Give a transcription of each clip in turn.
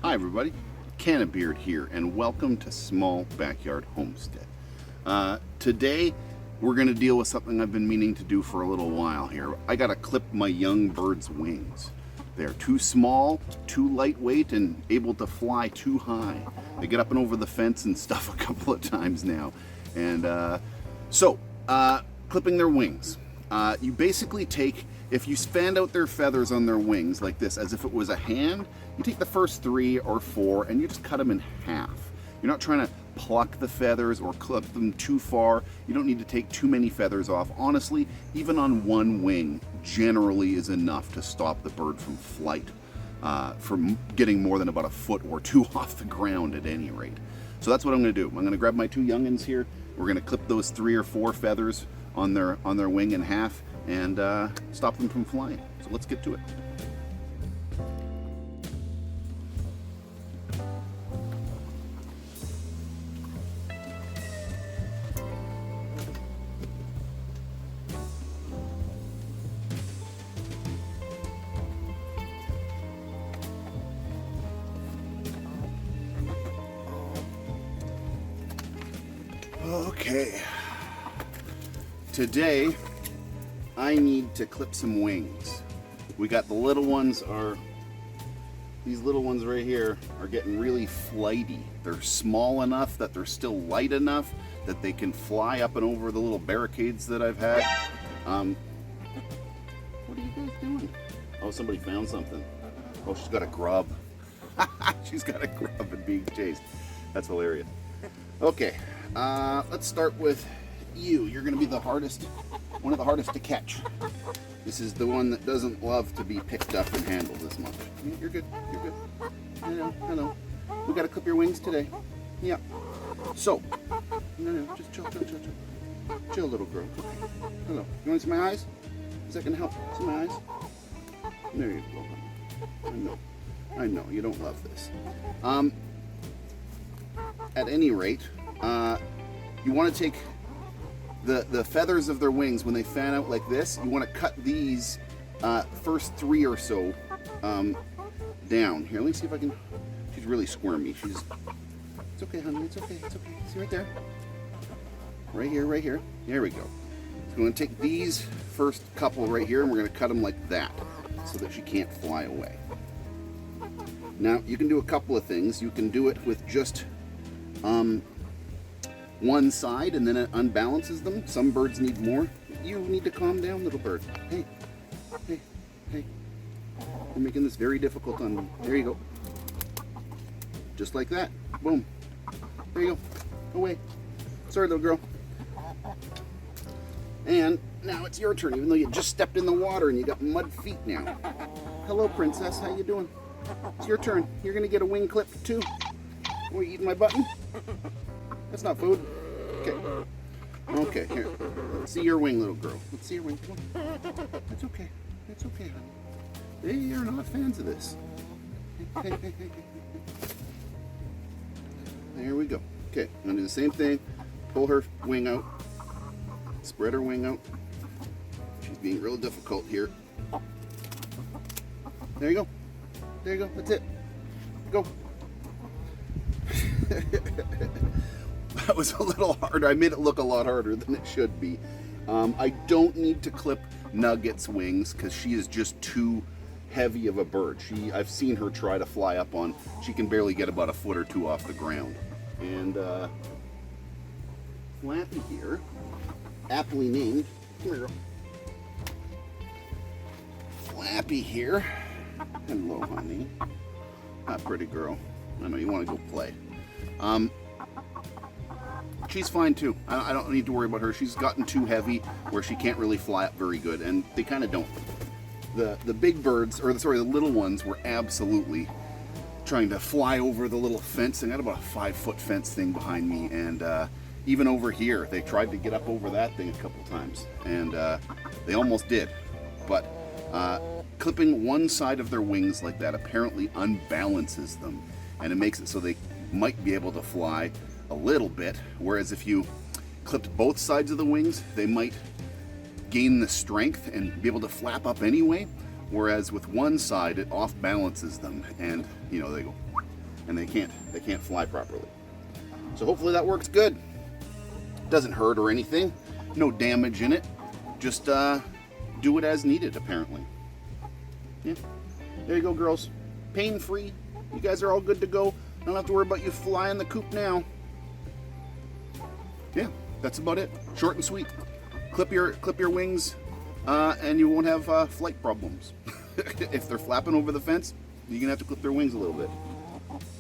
Hi everybody, Cannabeard here, and welcome to Small Backyard Homestead. Today we're going to deal with something I've been meaning to do for a little while here. I got to clip my young bird's wings. They're too small, too lightweight, and able to fly too high. They get up and over the fence and stuff a couple of times now. And clipping their wings. You basically take, if you fan out their feathers on their wings like this, as if it was a hand, you take the first 3 or 4 and you just cut them in half. You're not trying to pluck the feathers or clip them too far. You don't need to take too many feathers off. Honestly, even on one wing generally is enough to stop the bird from flight, from getting more than about a foot or 2 off the ground at any rate. So that's what I'm going to do. I'm going to grab my 2 youngins here. We're going to clip those 3 or 4 feathers on their wing in half and stop them from flying. So let's get to it. Okay, today I need to clip some wings. We got the little ones these little ones right here are getting really flighty. They're small enough that they're still light enough that they can fly up and over the little barricades that I've had. What are you guys doing? Oh, somebody found something. Oh, she's got a grub. She's got a grub and being chased. That's hilarious. Okay, let's start with you. You're going to be the hardest, one of the hardest to catch. This is the one that doesn't love to be picked up and handled as much. You're good. You're good. I know. We got to clip your wings today. Yeah. So, no, just chill. Chill, little girl. Hello. You want to see my eyes? Is that going to help? See my eyes? There you go, honey. I know. You don't love this. At any rate, you want to take the feathers of their wings when they fan out like this. You want to cut these first 3 or so down. Here, let me see if I can. She's really squirmy. It's okay, honey. It's okay. See right there. Right here. There we go. So we're going to take these first couple right here, and we're going to cut them like that, so that she can't fly away. Now you can do a couple of things. You can do it with just one side, and then it unbalances them. Some birds need more. You need to calm down, little bird. Hey. You're making this very difficult on me. There you go. Just like that. Boom. There you go. Away. Sorry, little girl. And now it's your turn, even though you just stepped in the water and you got mud feet now. Hello, princess. How you doing? It's your turn. You're going to get a wing clip, too. Are you eating my button? That's not food. Okay, here. Let's see your wing, little girl. Let's see your wing. Come on. That's okay, honey. They are not fans of this. Hey. There we go. Okay, I'm going to do the same thing. Pull her wing out. Spread her wing out. She's being real difficult here. There you go. That's it. Go. That was a little harder. I made it look a lot harder than it should be. I don't need to clip Nugget's wings because she is just too heavy of a bird. I've seen her try to fly up on. She can barely get about a foot or 2 off the ground. And Flappy here, aptly named. Come here, girl. Flappy here. Hello, honey. Ah, pretty girl. I know you want to go play. She's fine too. I don't need to worry about her. She's gotten too heavy where she can't really fly up very good, and they kind of don't. The big birds, the little ones were absolutely trying to fly over the little fence. I got about a 5-foot fence thing behind me, and even over here, they tried to get up over that thing a couple times, and they almost did. But clipping one side of their wings like that apparently unbalances them, and it makes it so they might be able to fly a little bit, whereas if you clipped both sides of the wings, they might gain the strength and be able to flap up anyway, whereas with one side it off balances them, and you know, they go and they can't fly properly. So hopefully that works good. Doesn't hurt or anything. No damage in it. Just do it as needed, apparently. Yeah. There you go, girls. Pain-free. You guys are all good to go. Don't have to worry about you flying the coop now. Yeah, that's about it. Short and sweet. Clip your wings, and you won't have flight problems. If they're flapping over the fence, you're gonna have to clip their wings a little bit.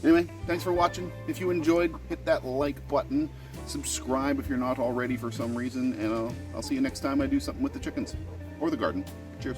Anyway, thanks for watching. If you enjoyed, hit that like button. Subscribe if you're not already for some reason, and I'll see you next time I do something with the chickens or the garden. Cheers.